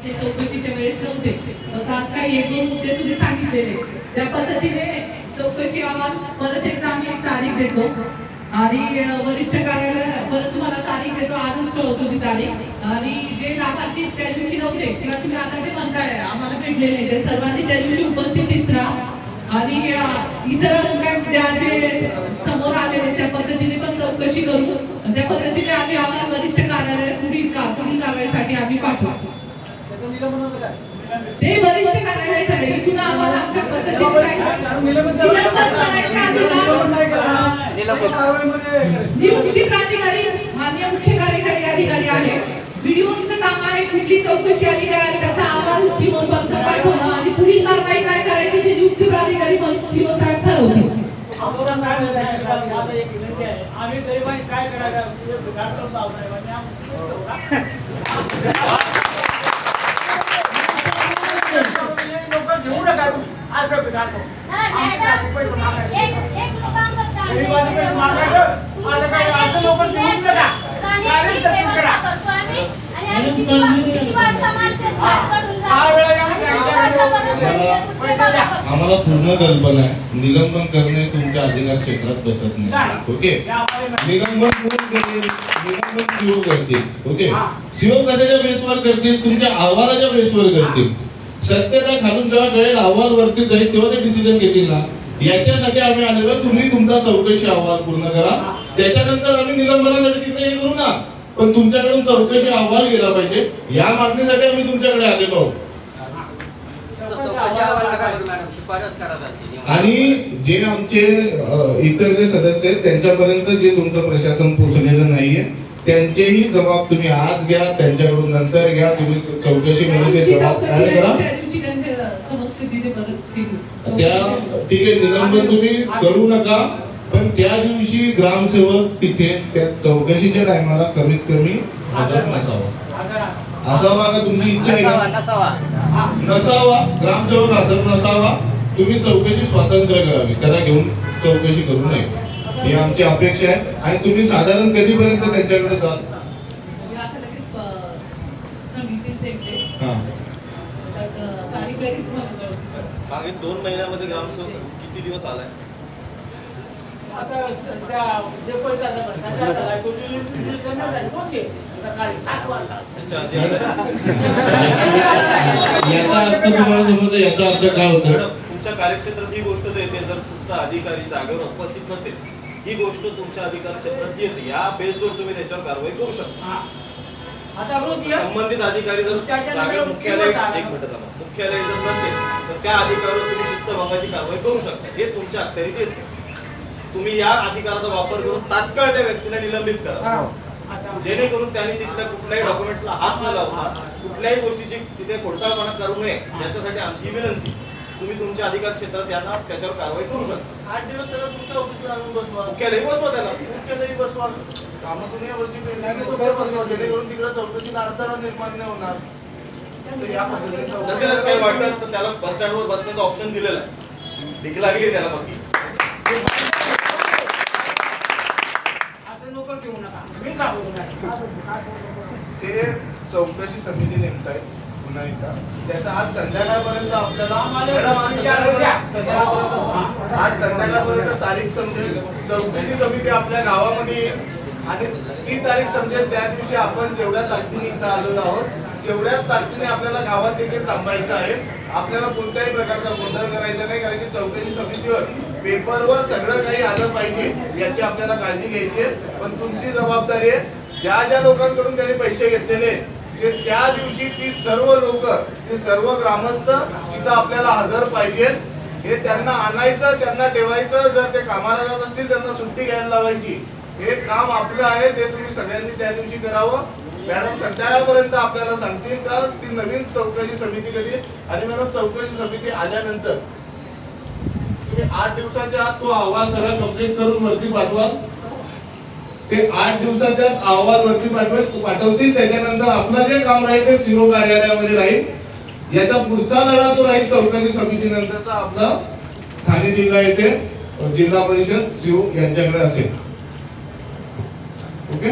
ते चौकशीच्या वेळेस नव्हते. तर आज काही एक दोन मुद्दे तुम्ही सांगितलेले, त्या पद्धतीने चौकशी अहवाल परत एकदा आम्ही एक तारीख देतो आणि वरिष्ठ कार्यालय परत तुम्हाला तारीख देतो, आजच कळवतो ती तारीख. आणि जे लाभार्थी त्या दिवशी नव्हते किंवा तुम्ही आता जे म्हणताय आम्हाला भेटले नाही, ते सर्वांनी त्या दिवशी उपस्थित राहा आणि इतर काय जे समोर आलेले त्या पद्धतीने पण चौकशी करू. त्या पद्धतीने आम्ही आम्हाला वरिष्ठ कार्यालय पुढील कारवाईसाठी आम्ही पाठवू. ते वरिष्ठ कार्यालय ठरेल. इथून आम्हाला आमच्या पद्धतीने नियुक्ती प्राधिकारी मान्य मुख्य कार्यकारी अधिकारी आहे. व्हिडिओचं काम आहे. कुठली चौकशी अधिकारी त्याचा अहवाल सीओ पर्यंत पाठवणं आणि पुढील कारवाई काय करायची ते नियुक्ती प्राधिकारी सीओ साहेब ठरवतील. आम्ही गरिबांनी काय करायला लोक घेऊ नका असं लोक घेऊच नका. आम्हाला पूर्ण कल्पना आहे निलंबन करणे तुमच्या अधिकार क्षेत्रात बसत नाही. ओके, निलंबन कोण करेल? निलंबन सीओ करतील. ओके, सीओ कशाच्या बेसवर करतील? तुमच्या अहवालाच्या बेसवर करतील. सत्यता खालून जेव्हा कळेल अहवाल वरती जाईल तेव्हा ते डिसिजन घेतील ना. याच्यासाठी आम्ही आलेलो. तुम्ही तुमचा चौकशी अहवाल पूर्ण करा, त्याच्यानंतर आम्ही निलंबनासाठी तिकडे हे करू ना. पण तुमच्याकडून चौकशी अहवाल गेला पाहिजे या मागणीसाठी आम्ही तुमच्याकडे आलेलो आहोत. आणि जे आमचे इतर जे सदस्य आहेत त्यांच्यापर्यंत जे तुमचं प्रशासन पोहोचलेलं नाहीये त्यांचेही जबाब तुम्ही आज घ्या, त्यांच्याकडून नंतर घ्या. तुम्ही चौकशी म्हणजे जबाबदारी करा. त्या ठीक आहे, निलंबन तुम्ही करू नका, पण त्या दिवशी ग्रामसेवक तिथे त्या चौकशीच्या टायमाला कमीत कमी हजर नसावा. असावा का? तुमची इच्छा आहे का? नसावा. ग्रामसेवक हजर नसावा. तुम्ही चौकशी स्वातंत्र्य करावी, त्याला घेऊन चौकशी करू नये ही आमची अपेक्षा आहे. आणि तुम्ही साधारण कधीपर्यंत त्यांच्याकडे जाल? मागे 2 महिन्यामध्ये ग्रामसेवक किती दिवस आलाय? आता जे पैसा याचा अर्थ तुम्हाला समजलं? याचा अर्थ काय होतं? तुमच्या कार्यक्षेत्रात ही गोष्ट येते, जर तुमचा अधिकारी जागेवर उपस्थित नसेल ही गोष्ट तुमच्या अधिकार क्षेत्रात येते, या बेसवर तुम्ही त्याच्यावर कारवाई करू शकता. संबंधित अधिकारी जर मुख्यालय जर नसेल तर त्या अधिकारावर तुम्ही शिस्तभंगाची कारवाई करू शकता. हे तुमच्या अखत्यारीत येते. तुम्ही या अधिकाराचा वापर करून तात्काळ त्या व्यक्तीला निलंबित करा, जेणेकरून त्यांनी तिथल्या कुठल्याही डॉक्युमेंट्सला हात न लावता कुठल्याही गोष्टीची तिथे खोडसाळपणा करू नये याच्यासाठी आमची विनंती. तुम्ही तुमच्या अधिकार क्षेत्रात यांना त्याच्यावर कारवाई करू शकता. 8 दिवस त्याला तुमच्या ऑफिसवर आणून बसवा. मुख्यालयी बसवा त्याला. मुख्यालयी बसवा. कामातून यावरती बसवा, जेणेकरून तिकडे चौकशीला अडथळा निर्माण नाही होणार. नसेलच काही वाटत तर त्याला बस स्टँडवर बसण्याचं ऑप्शन दिलेलं आहे. भीक लागली त्याला बाकी ते चौकशी समिती नेमताय पुन्हा एकदा. त्याचा आज संध्याकाळपर्यंत आपल्याला आज संध्याकाळपर्यंत तारीख समजेल. चौकशी समिती आपल्या गावामध्ये येईल आणि ती तारीख समजेल. त्या दिवशी आपण जेवढ्या ताकदीने इथं आलेलो आहोत तेवढ्याच ताकदीने आपल्याला गावात देखील थांबायचं आहे. आपल्याला कोणत्याही प्रकारचा गोंधळ करायचा नाही, कारण की चौकशी समितीवर पेपरवर सगळं काही आलं पाहिजे याची आपल्याला काळजी घ्यायची आहे. पण तुमची जबाबदारी आहे ज्या ज्या लोकांकडून त्यांनी पैसे घेतलेले ते त्या दिवशी ती सर्व लोक, ते सर्व ग्रामस्थ तिथं आपल्याला हजर पाहिजेत. हे त्यांना आणायचं, त्यांना ठेवायचं. जर ते कामाला जात असतील त्यांना सुट्टी घ्यायला लावायची. हे काम आपलं आहे, ते तुम्ही सगळ्यांनी त्या दिवशी करावं. मॅडम संध्याकाळपर्यंत आपल्याला सांगतील का ती नवीन चौकशी समिती कधी. आणि मॅडम चौकशी समिती आल्यानंतर तुम्ही 8 दिवसाच्या आत तो अहवाल सगळा कंप्लीट करून वरती पाठवा. ते 8 दिवसाच्या अहवाल वरती पाठवतील. त्याच्यानंतर आपलं जे काम राहील ते सीओ कार्यालयामध्ये राहील. याचा पुढचा लढा तो राहील चौकशी समिती नंतरचा आपला ठाणे जिल्हा येथे जिल्हा परिषद सीओ यांच्याकडे असेल. ओके.